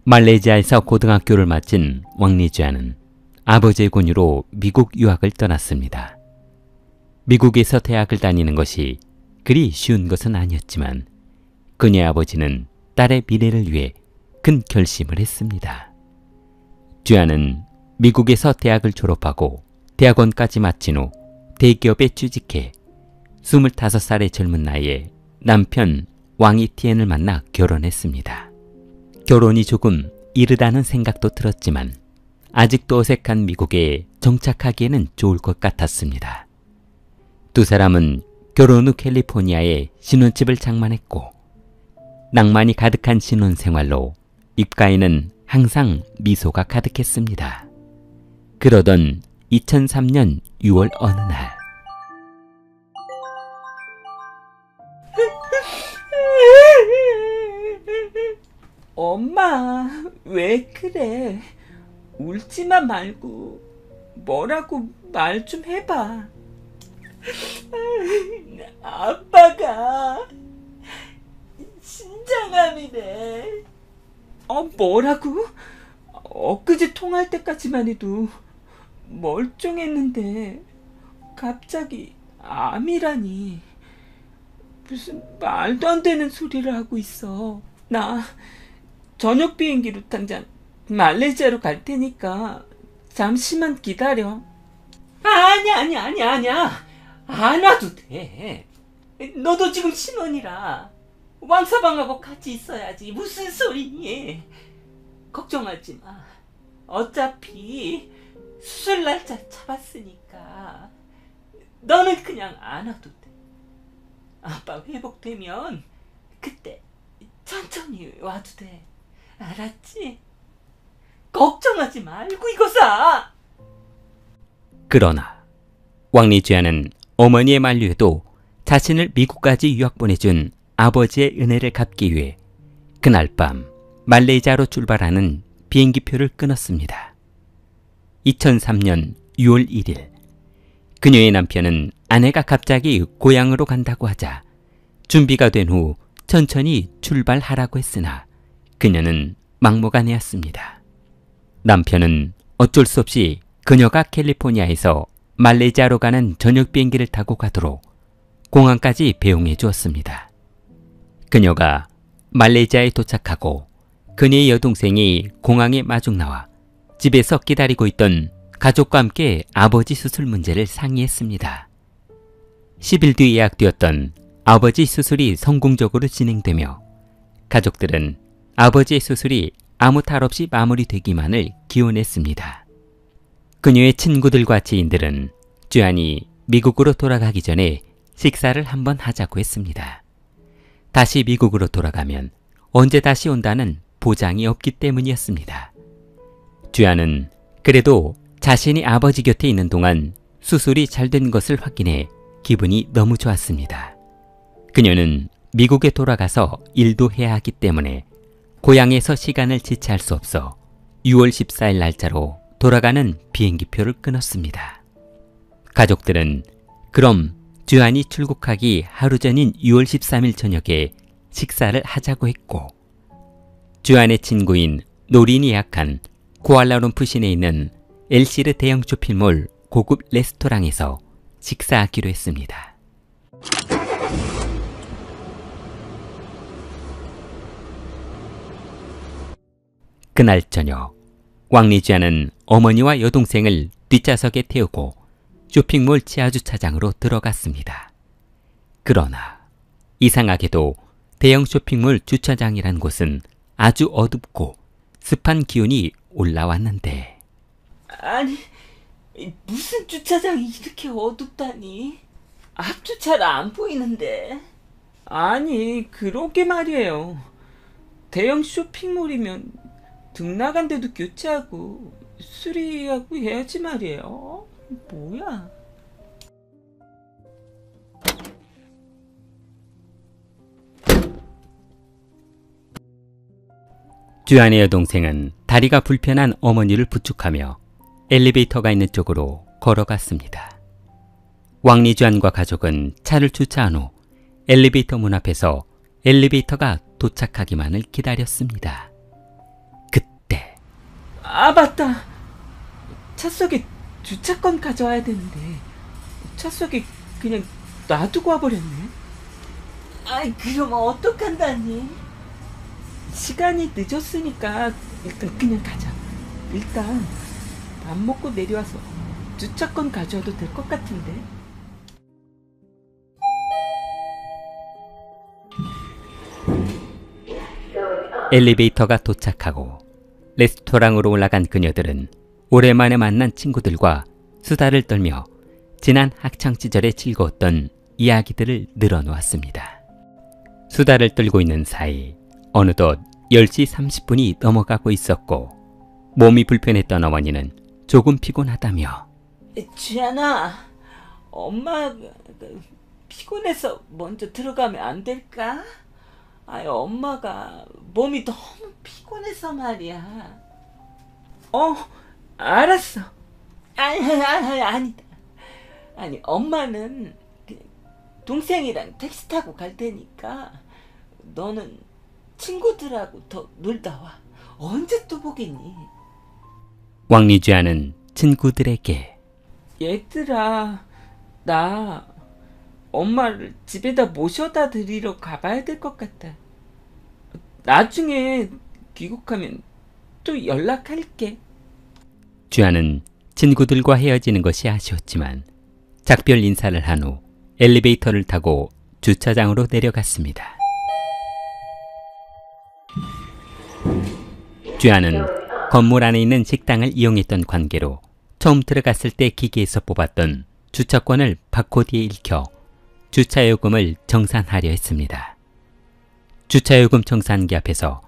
말레이시아에서 고등학교를 마친 왕리주안은 아버지의 권유로 미국 유학을 떠났습니다. 미국에서 대학을 다니는 것이 그리 쉬운 것은 아니었지만 그녀의 아버지는 딸의 미래를 위해 큰 결심을 했습니다. 주안은 미국에서 대학을 졸업하고 대학원까지 마친 후 대기업에 취직해 25살의 젊은 나이에 남편 왕이티엔을 만나 결혼했습니다. 결혼이 조금 이르다는 생각도 들었지만 아직도 어색한 미국에 정착하기에는 좋을 것 같았습니다. 두 사람은 결혼 후 캘리포니아에 신혼집을 장만했고 낭만이 가득한 신혼생활로 입가에는 항상 미소가 가득했습니다. 그러던 2003년 6월 어느 날 엄마, 왜 그래? 울지만 말고 뭐라고 말 좀 해봐. 아빠가 신장암이래. 뭐라고? 엊그제 통화할 때까지만 해도 멀쩡했는데 갑자기 암이라니. 무슨 말도 안 되는 소리를 하고 있어. 나 저녁 비행기로 당장 말레이시아로 갈 테니까 잠시만 기다려. 아니야. 안 와도 돼. 너도 지금 신혼이라 왕서방하고 같이 있어야지. 무슨 소리니? 걱정하지 마. 어차피 수술 날짜 잡았으니까 너는 그냥 안 와도 돼. 아빠 회복되면 그때 천천히 와도 돼. 알았지? 걱정하지 말고 이거 사. 그러나 왕리주안은 어머니의 만류에도 자신을 미국까지 유학 보내준 아버지의 은혜를 갚기 위해 그날 밤 말레이시아로 출발하는 비행기표를 끊었습니다. 2003년 6월 1일 그녀의 남편은 아내가 갑자기 고향으로 간다고 하자 준비가 된 후 천천히 출발하라고 했으나 그녀는 막무가내였습니다. 남편은 어쩔 수 없이 그녀가 캘리포니아에서 말레이시아로 가는 저녁 비행기를 타고 가도록 공항까지 배웅해 주었습니다. 그녀가 말레이시아에 도착하고 그녀의 여동생이 공항에 마중 나와 집에서 기다리고 있던 가족과 함께 아버지 수술 문제를 상의했습니다. 10일 뒤 예약되었던 아버지 수술이 성공적으로 진행되며 가족들은 아버지의 수술이 아무 탈 없이 마무리되기만을 기원했습니다. 그녀의 친구들과 지인들은 주안이 미국으로 돌아가기 전에 식사를 한번 하자고 했습니다. 다시 미국으로 돌아가면 언제 다시 온다는 보장이 없기 때문이었습니다. 주안은 그래도 자신이 아버지 곁에 있는 동안 수술이 잘 된 것을 확인해 기분이 너무 좋았습니다. 그녀는 미국에 돌아가서 일도 해야 하기 때문에 고향에서 시간을 지체할 수 없어 6월 14일 날짜로 돌아가는 비행기표를 끊었습니다. 가족들은 그럼 주안이 출국하기 하루 전인 6월 13일 저녁에 식사를 하자고 했고 주안의 친구인 노린이 예약한 쿠알라룸푸 시내에 있는 엘시르 대형 쇼핑몰 고급 레스토랑에서 식사하기로 했습니다. 그날 저녁 왕리주안은 어머니와 여동생을 뒷좌석에 태우고 쇼핑몰 지하주차장으로 들어갔습니다. 그러나 이상하게도 대형 쇼핑몰 주차장이란 곳은 아주 어둡고 습한 기운이 올라왔는데 아니, 무슨 주차장이 이렇게 어둡다니? 앞주차라 안 보이는데. 아니, 그러게 말이에요. 대형 쇼핑몰이면 등 나간 데도 교체하고 수리하고 해야지 말이에요. 뭐야? 주안의 여동생은 다리가 불편한 어머니를 부축하며 엘리베이터가 있는 쪽으로 걸어갔습니다. 왕리주안과 가족은 차를 주차한 후 엘리베이터 문 앞에서 엘리베이터가 도착하기만을 기다렸습니다. 그때 아, 맞다. 차 속에 주차권 가져와야 되는데 차 속에 그냥 놔두고 와버렸네. 아이, 그럼 어떡한다니? 시간이 늦었으니까 일단 그냥 가자. 일단 밥 먹고 내려와서 주차권 가져와도 될 것 같은데. 엘리베이터가 도착하고 레스토랑으로 올라간 그녀들은 오랜만에 만난 친구들과 수다를 떨며 지난 학창시절에 즐거웠던 이야기들을 늘어놓았습니다. 수다를 떨고 있는 사이 어느덧 10시 30분이 넘어가고 있었고 몸이 불편했던 어머니는 조금 피곤하다며 주연아, 엄마 피곤해서 먼저 들어가면 안 될까? 아이, 엄마가 몸이 너무 피곤해서 말이야. 알았어. 아니다. 아니, 엄마는 동생이랑 택시 타고 갈 테니까 너는 친구들하고 더 놀다 와. 언제 또 보겠니? 왕리주아는 친구들에게 얘들아, 나 엄마를 집에다 모셔다 드리러 가봐야 될 것 같아. 나중에 귀국하면 또 연락할게. 주아는 친구들과 헤어지는 것이 아쉬웠지만 작별 인사를 한 후 엘리베이터를 타고 주차장으로 내려갔습니다. 주아는 건물 안에 있는 식당을 이용했던 관계로 처음 들어갔을 때 기계에서 뽑았던 주차권을 바코드에 읽혀 주차요금을 정산하려 했습니다. 주차요금 정산기 앞에서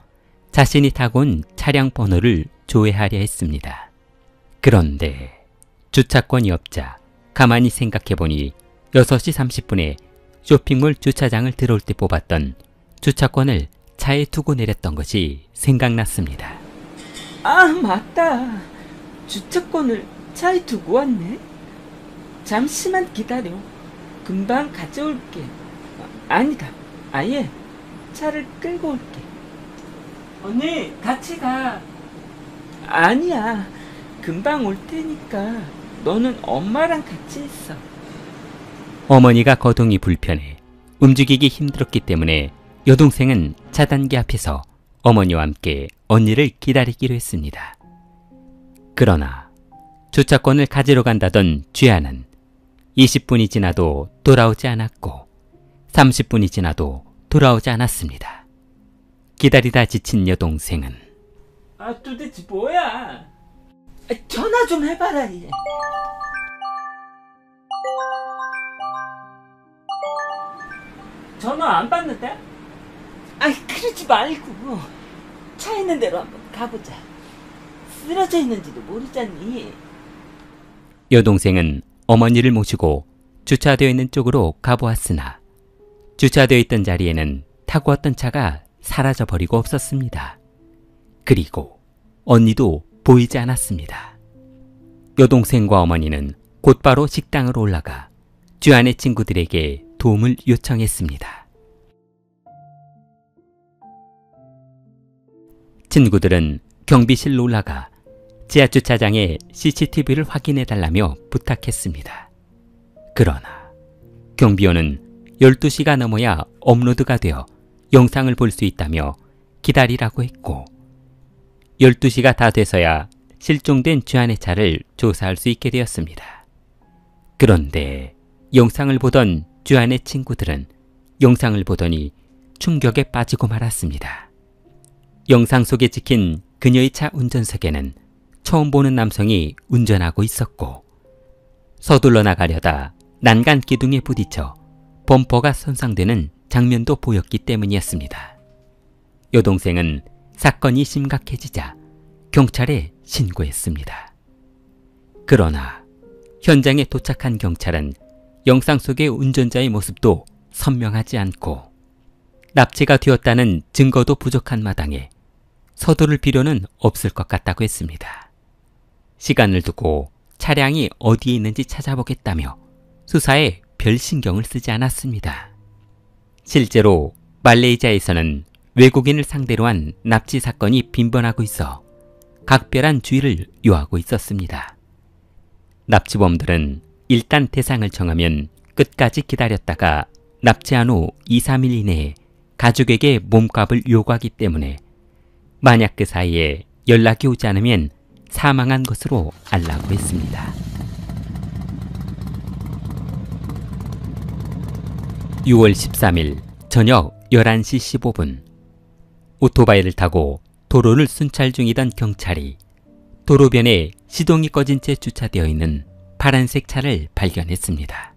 자신이 타고 온 차량 번호를 조회하려 했습니다. 그런데 주차권이 없자 가만히 생각해보니 6시 30분에 쇼핑몰 주차장을 들어올 때 뽑았던 주차권을 차에 두고 내렸던 것이 생각났습니다. 아, 맞다. 주차권을 차에 두고 왔네. 잠시만 기다려. 금방 가져올게. 아니다. 아예 차를 끌고 올게. 언니, 같이 가. 아니야. 금방 올 테니까 너는 엄마랑 같이 있어. 어머니가 거동이 불편해 움직이기 힘들었기 때문에 여동생은 차단기 앞에서 어머니와 함께 언니를 기다리기로 했습니다. 그러나 주차권을 가지러 간다던 쥐아는 20분이 지나도 돌아오지 않았고 30분이 지나도 돌아오지 않았습니다. 기다리다 지친 여동생은 도대체 뭐야? 전화 좀 해봐라. 얘. 전화 안 받는데? 그러지 말고 차 있는 데로 한번 가보자. 쓰러져 있는지도 모르잖니. 여동생은 어머니를 모시고 주차되어 있는 쪽으로 가보았으나 주차되어 있던 자리에는 타고 왔던 차가 사라져버리고 없었습니다. 그리고 언니도 보이지 않았습니다. 여동생과 어머니는 곧바로 식당으로 올라가 쥐안의 친구들에게 도움을 요청했습니다. 친구들은 경비실로 올라가 지하주차장에 CCTV를 확인해달라며 부탁했습니다. 그러나 경비원은 12시가 넘어야 업로드가 되어 영상을 볼 수 있다며 기다리라고 했고 12시가 다 돼서야 실종된 쥐안의 차를 조사할 수 있게 되었습니다. 그런데 영상을 보던 쥐안의 친구들은 영상을 보더니 충격에 빠지고 말았습니다. 영상 속에 찍힌 그녀의 차 운전석에는 처음 보는 남성이 운전하고 있었고 서둘러 나가려다 난간 기둥에 부딪혀 범퍼가 손상되는 장면도 보였기 때문이었습니다. 여동생은 사건이 심각해지자 경찰에 신고했습니다. 그러나 현장에 도착한 경찰은 영상 속의 운전자의 모습도 선명하지 않고 납치가 되었다는 증거도 부족한 마당에 서두를 필요는 없을 것 같다고 했습니다. 시간을 두고 차량이 어디에 있는지 찾아보겠다며 수사에 별 신경을 쓰지 않았습니다. 실제로 말레이시아에서는 외국인을 상대로 한 납치 사건이 빈번하고 있어 각별한 주의를 요하고 있었습니다. 납치범들은 일단 대상을 정하면 끝까지 기다렸다가 납치한 후 2, 3일 이내에 가족에게 몸값을 요구하기 때문에 만약 그 사이에 연락이 오지 않으면 사망한 것으로 알라고 했습니다. 6월 13일 저녁 11시 15분 오토바이를 타고 도로를 순찰 중이던 경찰이 도로변에 시동이 꺼진 채 주차되어 있는 파란색 차를 발견했습니다.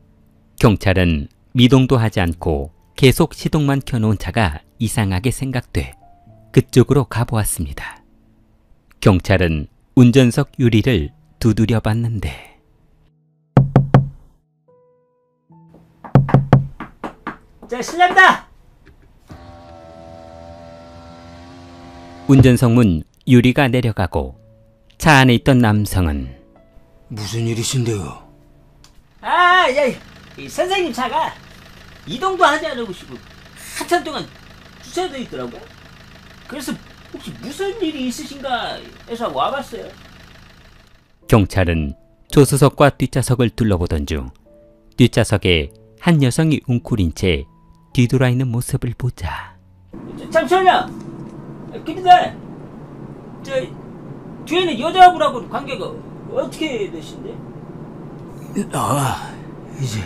경찰은 미동도 하지 않고 계속 시동만 켜놓은 차가 이상하게 생각돼 그쪽으로 가보았습니다. 경찰은 운전석 유리를 두드려 봤는데 자, 실례합니다. 운전석 문 유리가 내려가고 차 안에 있던 남성은 무슨 일이신데요? 아, 야, 이 선생님 차가 이동도 하지 않으시고 한참 동안 주차되어 있더라고요. 그래서 혹시 무슨 일이 있으신가 해서 와봤어요. 경찰은 조수석과 뒷좌석을 둘러보던 중 뒷좌석에 한 여성이 웅크린 채 뒤돌아 있는 모습을 보자 잠시만요. 근데 저 뒤에는 여자분하고 관계가 어떻게 되신데? 아, 이제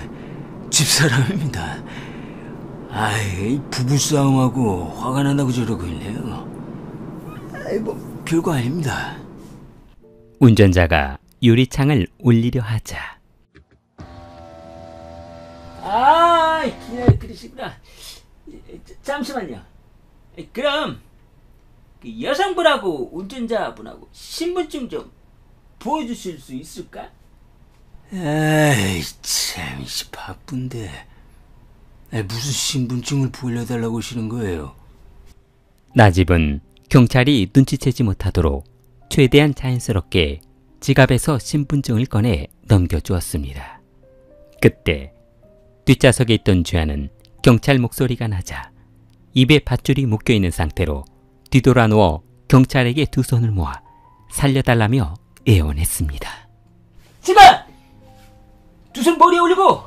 집사람입니다. 아이, 부부싸움하고 화가 난다고 저러고 있네요. 아이, 뭐 별거 아닙니다. 운전자가 유리창을 올리려 하자 아, 그러시구나. 잠시만요. 그럼 그 여성분하고 운전자분하고 신분증 좀 보여주실 수 있을까? 에이, 참, 이씨 바쁜데. 아이, 무슨 신분증을 보여달라고 하시는 거예요? 나집은 경찰이 눈치채지 못하도록 최대한 자연스럽게 지갑에서 신분증을 꺼내 넘겨주었습니다. 그때 뒷좌석에 있던 주아는 경찰 목소리가 나자 입에 밧줄이 묶여있는 상태로 뒤돌아 누워 경찰에게 두 손을 모아 살려달라며 애원했습니다. 지금! 두 손 머리에 올리고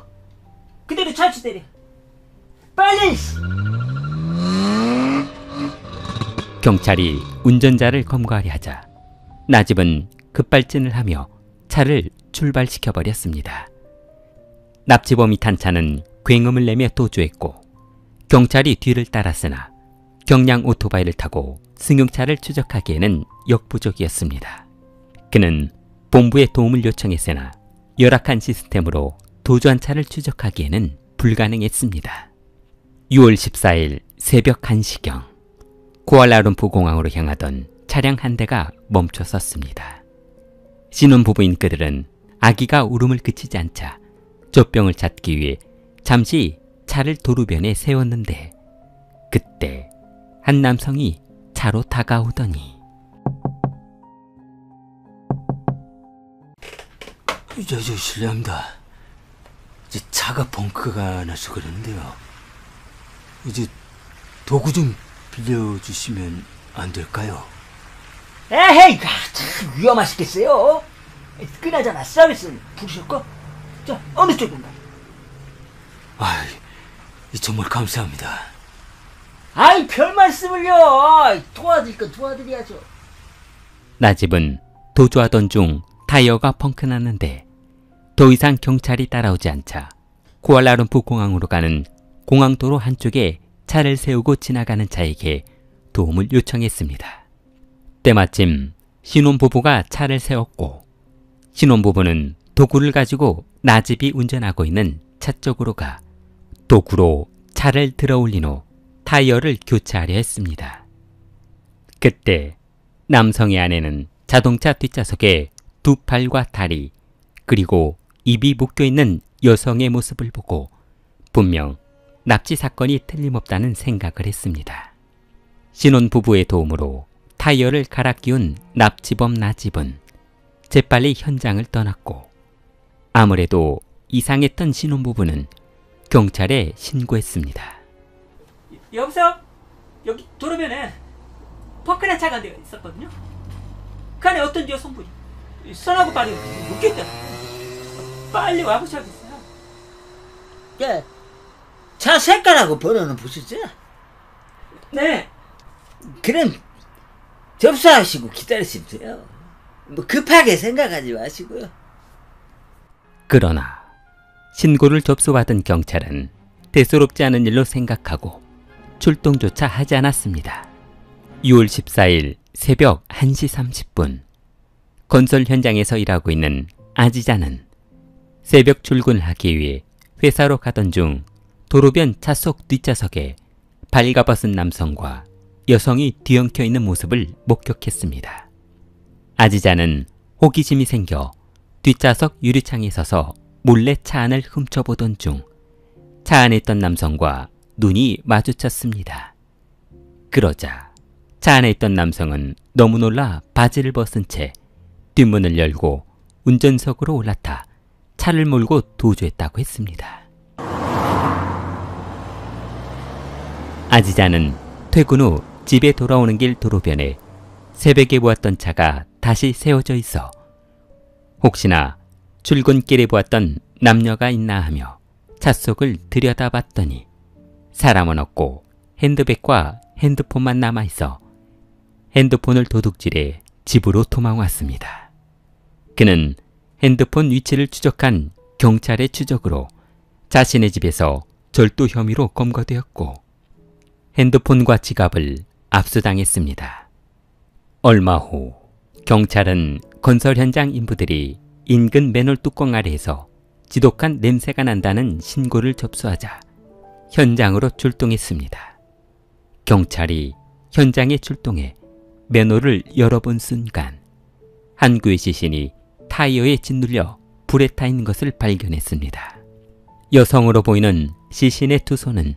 그대로 차치 때려. 빨리! 경찰이 운전자를 검거하려 하자 나집은 급발진을 하며 차를 출발시켜버렸습니다. 납치범이 탄 차는 굉음을 내며 도주했고 경찰이 뒤를 따랐으나 경량 오토바이를 타고 승용차를 추적하기에는 역부족이었습니다. 그는 본부에 도움을 요청했으나 열악한 시스템으로 도주한 차를 추적하기에는 불가능했습니다. 6월 14일 새벽 1시경 쿠알라룸푸 공항으로 향하던 차량 한 대가 멈춰 섰습니다. 신혼부부인 그들은 아기가 울음을 그치지 않자 젖병을 찾기 위해 잠시 차를 도로변에 세웠는데 그때 한 남성이 차로 다가오더니 저 실례합니다. 이제 차가 벙커가 나서 그러는데요. 이제 도구 좀 빌려주시면 안 될까요? 에헤이, 참 위험하시겠어요. 그나저나 서비스는 부르셨고? 자, 어느 쪽인가? 아이, 정말 감사합니다. 아이, 별 말씀을요. 도와드릴 건 도와드려야죠. 나집은 도주하던 중 타이어가 펑크 났는데 더 이상 경찰이 따라오지 않자 쿠알라룸푸 공항으로 가는 공항도로 한쪽에 차를 세우고 지나가는 차에게 도움을 요청했습니다. 때마침 신혼부부가 차를 세웠고 신혼부부는 도구를 가지고 나집이 운전하고 있는 차 쪽으로 가 도구로 차를 들어올린 후 타이어를 교체하려 했습니다. 그때 남성의 아내는 자동차 뒷좌석에 두 팔과 다리 그리고 입이 묶여있는 여성의 모습을 보고 분명 납치 사건이 틀림없다는 생각을 했습니다. 신혼부부의 도움으로 타이어를 갈아 끼운 납치범 나집은 재빨리 현장을 떠났고 아무래도 이상했던 신혼부부는 경찰에 신고했습니다. 여보세요? 여기 도로변에 펑크난 차가 되어 있었거든요. 그 안에 어떤 여성분이 손하고 발이 묶였더라. 빨리 와보셔야겠어요. 야, 차 색깔하고 번호는 보셨죠? 네. 그럼 접수하시고 기다리시면 돼요. 뭐 급하게 생각하지 마시고요. 그러나 신고를 접수받은 경찰은 대수롭지 않은 일로 생각하고 출동조차 하지 않았습니다. 6월 14일 새벽 1시 30분 건설 현장에서 일하고 있는 아지자는 새벽 출근을 하기 위해 회사로 가던 중 도로변 차속 뒷좌석에 발가벗은 남성과 여성이 뒤엉켜 있는 모습을 목격했습니다. 아지자는 호기심이 생겨 뒷좌석 유리창에 서서 몰래 차 안을 훔쳐보던 중 차 안에 있던 남성과 눈이 마주쳤습니다. 그러자 차 안에 있던 남성은 너무 놀라 바지를 벗은 채 뒷문을 열고 운전석으로 올라타 차를 몰고 도주했다고 했습니다. 아지자는 퇴근 후 집에 돌아오는 길 도로변에 새벽에 보았던 차가 다시 세워져 있어 혹시나 출근길에 보았던 남녀가 있나 하며 차 속을 들여다봤더니 사람은 없고 핸드백과 핸드폰만 남아있어 핸드폰을 도둑질해 집으로 도망왔습니다. 그는 핸드폰 위치를 추적한 경찰의 추적으로 자신의 집에서 절도 혐의로 검거되었고 핸드폰과 지갑을 압수당했습니다. 얼마 후 경찰은 건설 현장 인부들이 인근 맨홀 뚜껑 아래에서 지독한 냄새가 난다는 신고를 접수하자 현장으로 출동했습니다. 경찰이 현장에 출동해 맨홀을 열어본 순간 한 구의 시신이 타이어에 짓눌려 불에 타 있는 것을 발견했습니다. 여성으로 보이는 시신의 두 손은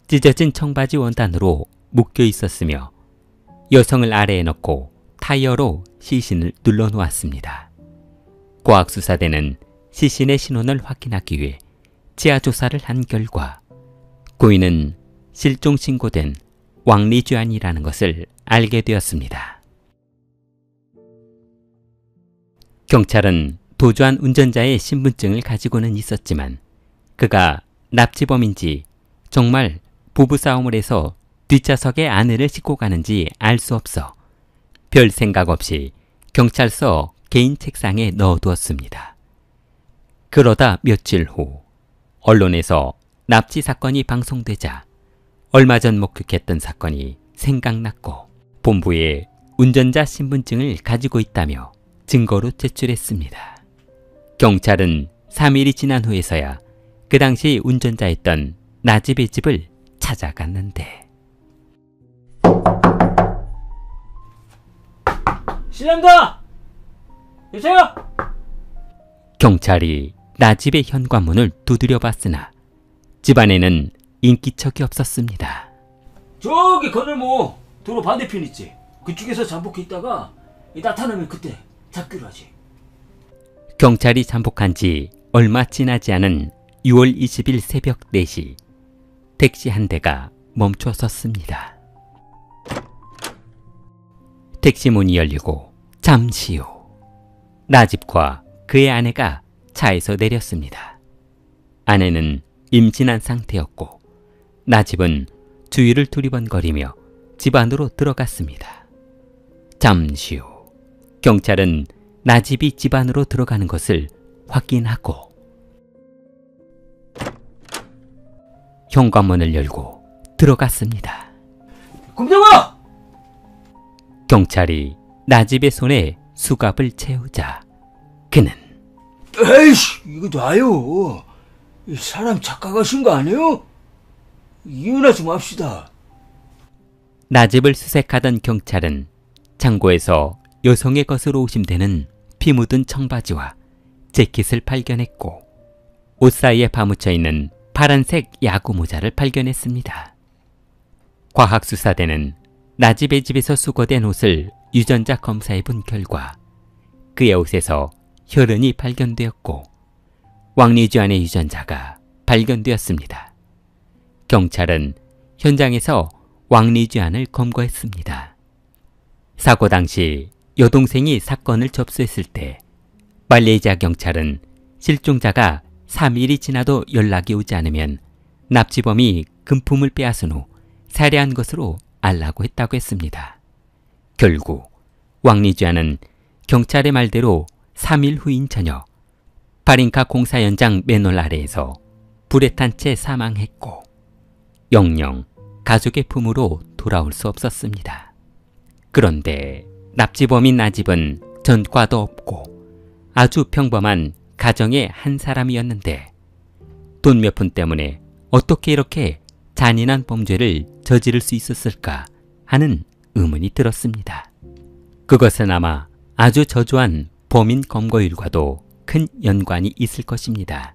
찢어진 청바지 원단으로 묶여 있었으며 여성을 아래에 넣고 타이어로 시신을 눌러놓았습니다. 과학수사대는 시신의 신원을 확인하기 위해 지하조사를 한 결과 고인은 실종 신고된 왕리주안이라는 것을 알게 되었습니다. 경찰은 도주한 운전자의 신분증을 가지고는 있었지만 그가 납치범인지 정말 부부싸움을 해서 뒷좌석에 아내를 싣고 가는지 알 수 없어 별 생각 없이 경찰서 개인 책상에 넣어두었습니다. 그러다 며칠 후 언론에서 납치 사건이 방송되자 얼마 전 목격했던 사건이 생각났고 본부에 운전자 신분증을 가지고 있다며 증거로 제출했습니다. 경찰은 3일이 지난 후에서야 그 당시 운전자였던 나집의 집을 찾아갔는데 실례합니다. 여보세요? 경찰이 나집의 현관문을 두드려 봤으나 집안에는 인기척이 없었습니다. 저기 건널목 도로 반대편 있지? 그쪽에서 잠복해 있다가 나타나면 그때 잡기로 하지. 경찰이 잠복한 지 얼마 지나지 않은 6월 20일 새벽 4시 택시 한 대가 멈춰 섰습니다. 택시 문이 열리고 잠시 후 나집과 그의 아내가 차에서 내렸습니다. 아내는 임신한 상태였고 나집은 주위를 두리번거리며 집 안으로 들어갔습니다. 잠시 후 경찰은 나집이 집 안으로 들어가는 것을 확인하고 현관문을 열고 들어갔습니다. 검정아! 경찰이 나집의 손에 수갑을 채우자 그는 에이씨, 이거 놔요. 이 사람 착각하신 거 아니에요? 이혼하지 맙시다. 나집을 수색하던 경찰은 창고에서 여성의 것으로 의심되는 피 묻은 청바지와 재킷을 발견했고 옷 사이에 파묻혀 있는 파란색 야구 모자를 발견했습니다. 과학수사대는 나집의 집에서 수거된 옷을 유전자 검사해 본 결과 그의 옷에서 혈흔이 발견되었고 왕리주안의 유전자가 발견되었습니다. 경찰은 현장에서 왕리주안을 검거했습니다. 사고 당시 여동생이 사건을 접수했을 때 말레이시아 경찰은 실종자가 3일이 지나도 연락이 오지 않으면 납치범이 금품을 빼앗은 후 살해한 것으로 알라고 했다고 했습니다. 결국 왕리주안은 경찰의 말대로 3일 후인 저녁 바린카 공사 현장 맨홀 아래에서 불에 탄 채 사망했고 영영 가족의 품으로 돌아올 수 없었습니다. 그런데 납치범인 나집은 전과도 없고 아주 평범한 가정의 한 사람이었는데 돈 몇 푼 때문에 어떻게 이렇게 잔인한 범죄를 저지를 수 있었을까 하는 의문이 들었습니다. 그것은 아마 아주 저조한 범인 검거율과도 큰 연관이 있을 것입니다.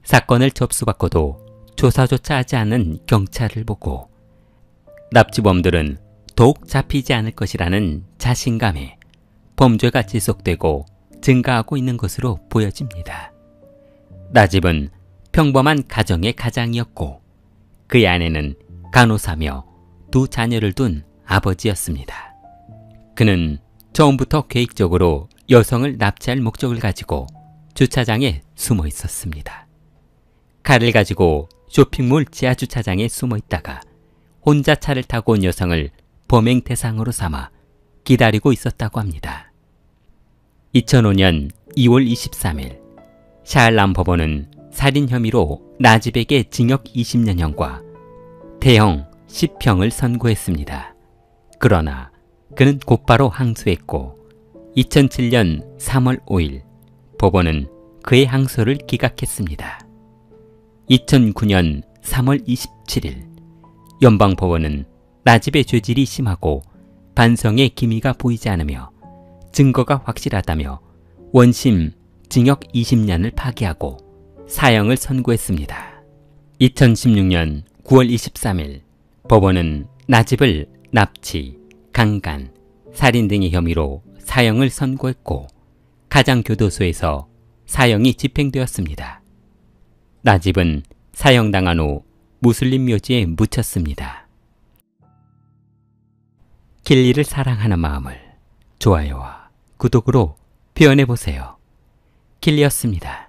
사건을 접수받고도 조사조차 하지 않은 경찰을 보고 납치범들은 더욱 잡히지 않을 것이라는 자신감에 범죄가 지속되고 증가하고 있는 것으로 보여집니다. 나집은 평범한 가정의 가장이었고 그의 아내는 간호사며 2 자녀를 둔 아버지였습니다. 그는 처음부터 계획적으로 여성을 납치할 목적을 가지고 주차장에 숨어 있었습니다. 칼을 가지고 쇼핑몰 지하주차장에 숨어 있다가 혼자 차를 타고 온 여성을 범행 대상으로 삼아 기다리고 있었다고 합니다. 2005년 2월 23일 샤알람 법원은 살인 혐의로 나집에게 징역 20년형과 태형 10형을 선고했습니다. 그러나 그는 곧바로 항소했고 2007년 3월 5일 법원은 그의 항소를 기각했습니다. 2009년 3월 27일 연방법원은 나집의 죄질이 심하고 반성의 기미가 보이지 않으며 증거가 확실하다며 원심 징역 20년을 파기하고 사형을 선고했습니다. 2016년 9월 23일 법원은 나집을 납치, 강간, 살인 등의 혐의로 사형을 선고했고 가장교도소에서 사형이 집행되었습니다. 나집은 사형당한 후 무슬림 묘지에 묻혔습니다. 길리를 사랑하는 마음을 좋아요와 구독으로 표현해보세요. 길리였습니다.